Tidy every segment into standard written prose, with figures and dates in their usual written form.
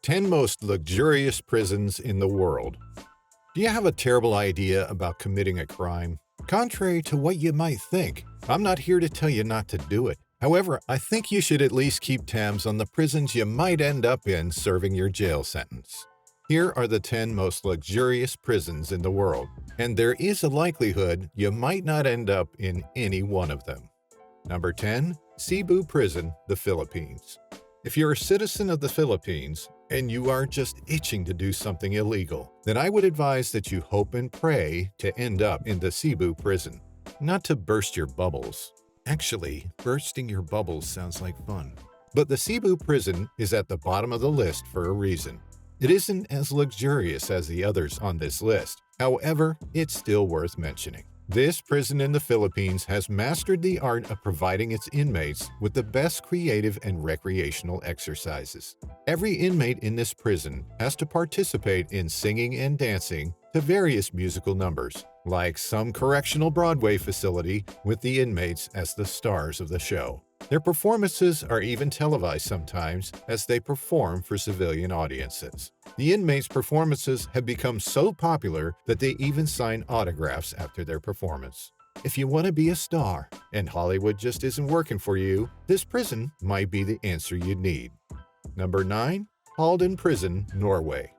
10 most luxurious prisons in the world. Do you have a terrible idea about committing a crime? Contrary to what you might think, I'm not here to tell you not to do it. However, I think you should at least keep tabs on the prisons you might end up in serving your jail sentence. Here are the 10 most luxurious prisons in the world, and there is a likelihood you might not end up in any one of them. Number 10. Cebu Prison, the Philippines. If you're a citizen of the Philippines and you are just itching to do something illegal, then I would advise that you hope and pray to end up in the Cebu Prison. Not to burst your bubbles. Actually, bursting your bubbles sounds like fun. But the Cebu Prison is at the bottom of the list for a reason. It isn't as luxurious as the others on this list. However, it's still worth mentioning. This prison in the Philippines has mastered the art of providing its inmates with the best creative and recreational exercises. Every inmate in this prison has to participate in singing and dancing to various musical numbers, like some correctional Broadway facility with the inmates as the stars of the show. Their performances are even televised sometimes as they perform for civilian audiences. The inmates' performances have become so popular that they even sign autographs after their performance. If you want to be a star and Hollywood just isn't working for you, this prison might be the answer you need. Number 9. Halden Prison, Norway.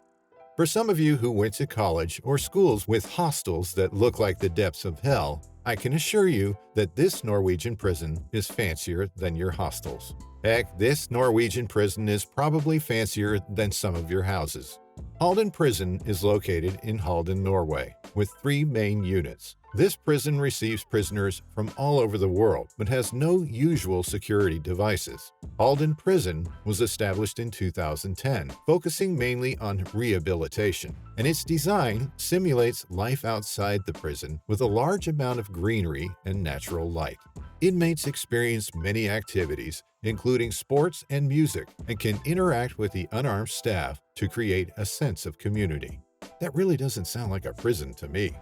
For some of you who went to college or schools with hostels that look like the depths of hell, I can assure you that this Norwegian prison is fancier than your hostels. Heck, this Norwegian prison is probably fancier than some of your houses. Halden Prison is located in Halden, Norway, with 3 main units. This prison receives prisoners from all over the world, but has no usual security devices. Halden Prison was established in 2010, focusing mainly on rehabilitation, and its design simulates life outside the prison with a large amount of greenery and natural light. Inmates experience many activities, including sports and music, and can interact with the unarmed staff to create a sense of community. That really doesn't sound like a prison to me.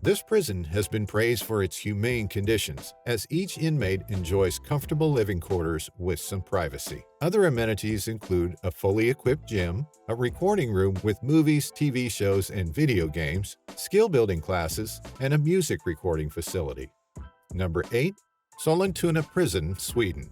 This prison has been praised for its humane conditions, as each inmate enjoys comfortable living quarters with some privacy. Other amenities include a fully equipped gym, a recording room with movies, TV shows, and video games, skill-building classes, and a music recording facility. Number 8. Sollentuna Prison, Sweden.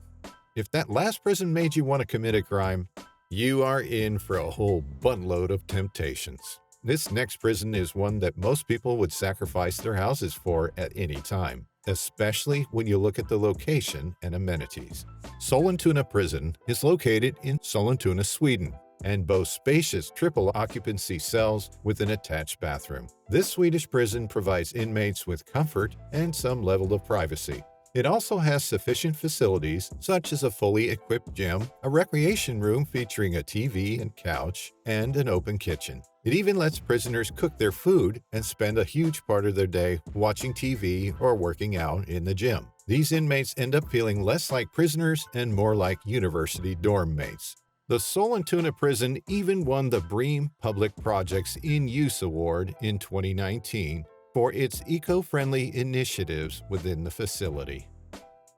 If that last prison made you want to commit a crime, you are in for a whole buttload of temptations. This next prison is one that most people would sacrifice their houses for at any time, especially when you look at the location and amenities. Sollentuna Prison is located in Sollentuna, Sweden, and boasts spacious triple-occupancy cells with an attached bathroom. This Swedish prison provides inmates with comfort and some level of privacy. It also has sufficient facilities such as a fully equipped gym, a recreation room featuring a TV and couch, and an open kitchen. It even lets prisoners cook their food and spend a huge part of their day watching TV or working out in the gym. These inmates end up feeling less like prisoners and more like university dorm mates. The Sollentuna Prison even won the Bream Public Projects in Use Award in 2019 for its eco-friendly initiatives within the facility.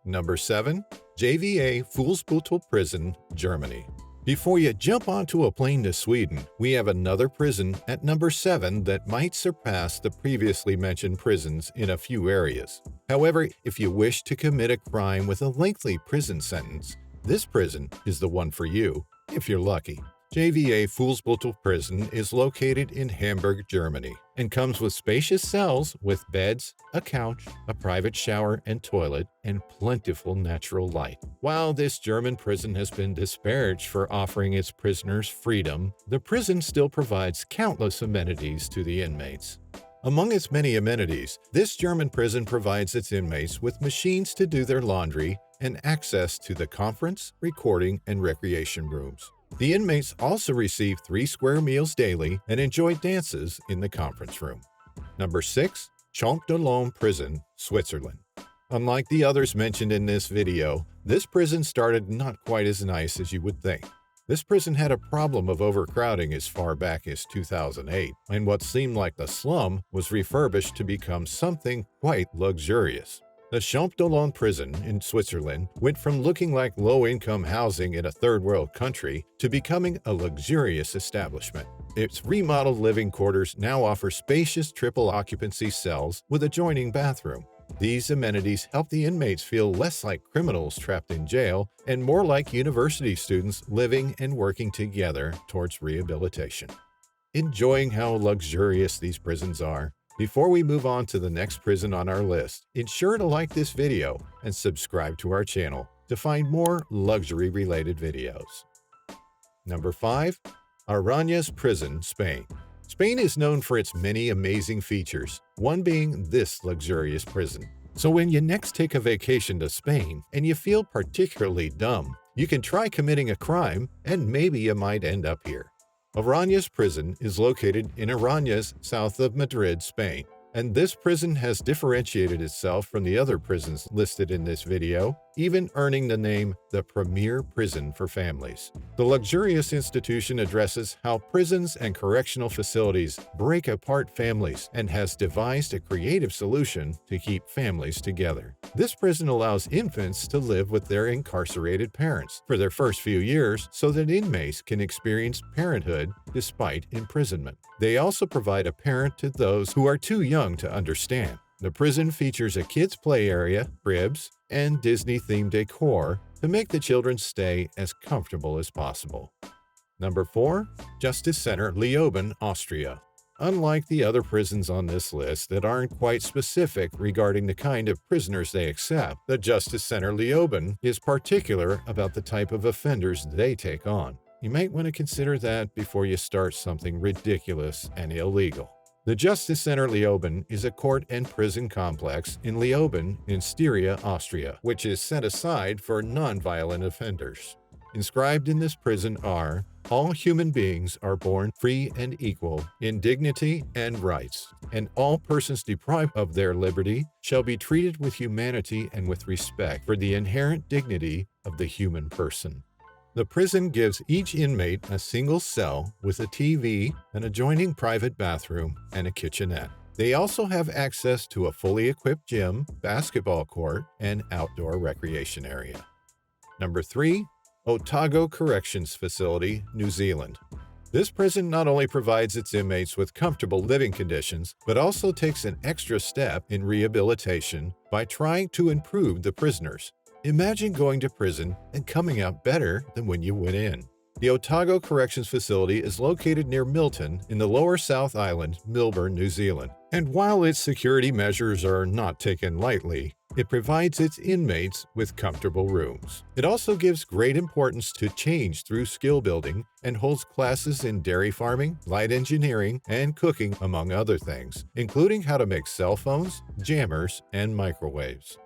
Number 7. JVA Fuhlsbüttel Prison, Germany. Before you jump onto a plane to Sweden, we have another prison at number 7 that might surpass the previously mentioned prisons in a few areas. However, if you wish to commit a crime with a lengthy prison sentence, this prison is the one for you, if you're lucky. JVA Fuhlsbüttel Prison is located in Hamburg, Germany, and comes with spacious cells with beds, a couch, a private shower and toilet, and plentiful natural light. While this German prison has been disparaged for offering its prisoners freedom, the prison still provides countless amenities to the inmates. Among its many amenities, this German prison provides its inmates with machines to do their laundry and access to the conference, recording, and recreation rooms. The inmates also receive 3 square meals daily and enjoy dances in the conference room. Number 6. Champ de l'Homme Prison, Switzerland. Unlike the others mentioned in this video, this prison started not quite as nice as you would think. This prison had a problem of overcrowding as far back as 2008, and what seemed like the slum was refurbished to become something quite luxurious. The Champ d'Olonne prison in Switzerland went from looking like low-income housing in a third-world country to becoming a luxurious establishment. Its remodeled living quarters now offer spacious triple-occupancy cells with adjoining bathroom. These amenities help the inmates feel less like criminals trapped in jail and more like university students living and working together towards rehabilitation. Enjoying how luxurious these prisons are? Before we move on to the next prison on our list, ensure to like this video and subscribe to our channel to find more luxury-related videos. Number 5. Aranjuez Prison, Spain. Spain is known for its many amazing features, one being this luxurious prison. So when you next take a vacation to Spain and you feel particularly dumb, you can try committing a crime and maybe you might end up here. Aranjuez Prison is located in Aranjuez, south of Madrid, Spain, and this prison has differentiated itself from the other prisons listed in this video, even earning the name the Premier Prison for Families. The luxurious institution addresses how prisons and correctional facilities break apart families and has devised a creative solution to keep families together. This prison allows infants to live with their incarcerated parents for their first few years so that inmates can experience parenthood despite imprisonment. They also provide a parent to those who are too young to understand. The prison features a kids' play area, cribs, and Disney-themed decor to make the children's stay as comfortable as possible. Number 4. Justice Center, Leoben, Austria. Unlike the other prisons on this list that aren't quite specific regarding the kind of prisoners they accept, the Justice Center Leoben is particular about the type of offenders they take on. You might want to consider that before you start something ridiculous and illegal. The Justice Center Leoben is a court and prison complex in Leoben in Styria, Austria, which is set aside for non-violent offenders. Inscribed in this prison are, "All human beings are born free and equal in dignity and rights, and all persons deprived of their liberty shall be treated with humanity and with respect for the inherent dignity of the human person." The prison gives each inmate a single cell with a TV, an adjoining private bathroom, and a kitchenette. They also have access to a fully equipped gym, basketball court, and outdoor recreation area. Number 3. Otago Corrections Facility, New Zealand. This prison not only provides its inmates with comfortable living conditions, but also takes an extra step in rehabilitation by trying to improve the prisoners. Imagine going to prison and coming out better than when you went in. The Otago Corrections Facility is located near Milton in the Lower South Island, Melbourne, New Zealand. And while its security measures are not taken lightly, it provides its inmates with comfortable rooms. It also gives great importance to change through skill building and holds classes in dairy farming, light engineering, and cooking, among other things, including how to make cell phones, jammers, and microwaves.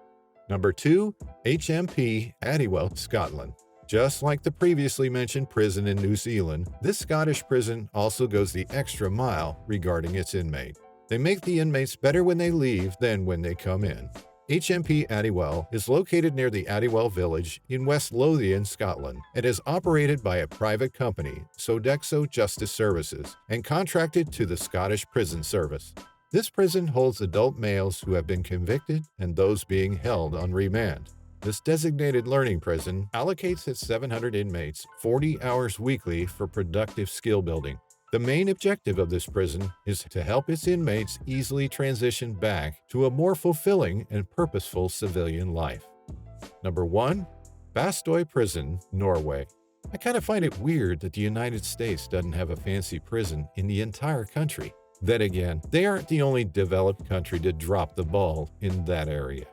Number 2. HMP Addiewell, Scotland. Just like the previously mentioned prison in New Zealand, this Scottish prison also goes the extra mile regarding its inmate. They make the inmates better when they leave than when they come in. HMP Addiewell is located near the Addiewell village in West Lothian, Scotland. It is operated by a private company, Sodexo Justice Services, and contracted to the Scottish Prison Service. This prison holds adult males who have been convicted and those being held on remand. This designated learning prison allocates its 700 inmates 40 hours weekly for productive skill building. The main objective of this prison is to help its inmates easily transition back to a more fulfilling and purposeful civilian life. Number 1. Bastøy Prison, Norway. I kind of find it weird that the United States doesn't have a fancy prison in the entire country. Then again, they aren't the only developed country to drop the ball in that area.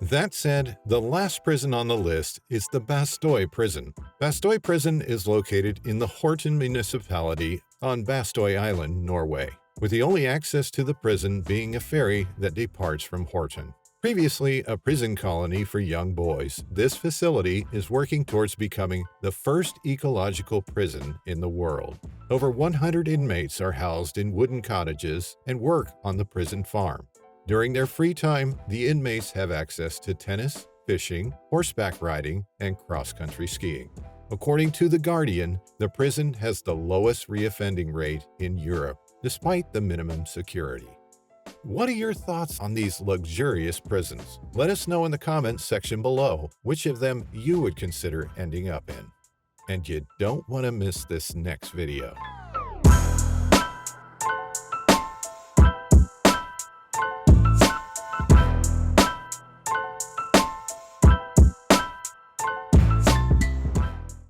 That said, the last prison on the list is the Bastøy Prison. Bastøy Prison is located in the Horten municipality on Bastøy Island, Norway, with the only access to the prison being a ferry that departs from Horten. Previously a prison colony for young boys, this facility is working towards becoming the first ecological prison in the world. Over 100 inmates are housed in wooden cottages and work on the prison farm. During their free time, the inmates have access to tennis, fishing, horseback riding, and cross-country skiing. According to The Guardian, the prison has the lowest reoffending rate in Europe, despite the minimum security. What are your thoughts on these luxurious prisons? Let us know in the comments section below which of them you would consider ending up in. And you don't want to miss this next video.